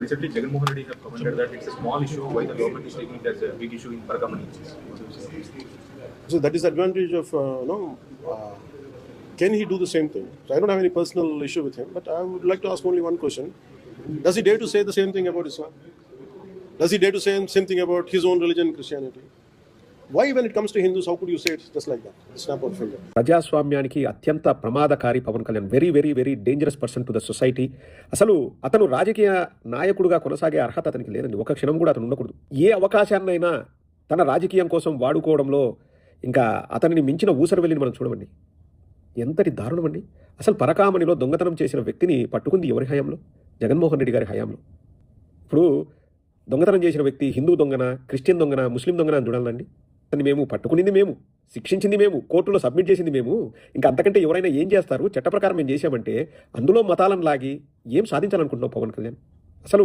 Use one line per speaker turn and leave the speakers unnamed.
Recently, Jagan Mohan Reddy have commented that it's a small issue, why the government is taking it as a big issue in Parakamani.
So that is the advantage of, can he do the same thing? So I don't have any personal issue with him, but I would like to ask only one question. Does he dare to say the same thing about Islam? Does he dare to say the same thing about his own religion, Christianity? Why, when it comes to Hindus, how could you say it just like that? Snap of finger.
ప్రజాస్వామ్యానికి అత్యంత ప్రమాదకారి Pawan Kalyan, very very very dangerous person to the society. అసలు అతను రాజకీయ నాయకుడుగా కొనసాగే అర్హత అతనికి లేదండి. ఒక క్షణం కూడా అతను ఉండకూడదు. ఏ అవకాశాన్నైనా తన రాజకీయం కోసం వాడుకోవడంలో ఇంకా అతనిని మించిన ఊసరు వెళ్ళిని మనం చూడమండి. ఎంతటి దారుణం అండి. అసలు పరకామణిలో దొంగతనం చేసిన వ్యక్తిని పట్టుకుంది ఎవరి హయాంలో? జగన్మోహన్ రెడ్డి గారి హయాంలో. ఇప్పుడు దొంగతనం చేసిన వ్యక్తి హిందూ దొంగన, క్రిస్టియన్ దొంగన, ముస్లిం దొంగన అని చూడాలండి. అని మేము పట్టుకునింది మేము, శిక్షించింది మేము, కోర్టులో సబ్మిట్ చేసింది మేము. ఇంకా అంతకంటే ఎవరైనా ఏం చేస్తారు? చట్ట ప్రకారం మేము చేశామంటే అందులో మతాలను లాగి ఏం సాధించాలనుకుంటున్నావు పవన్ కళ్యాణ్? అసలు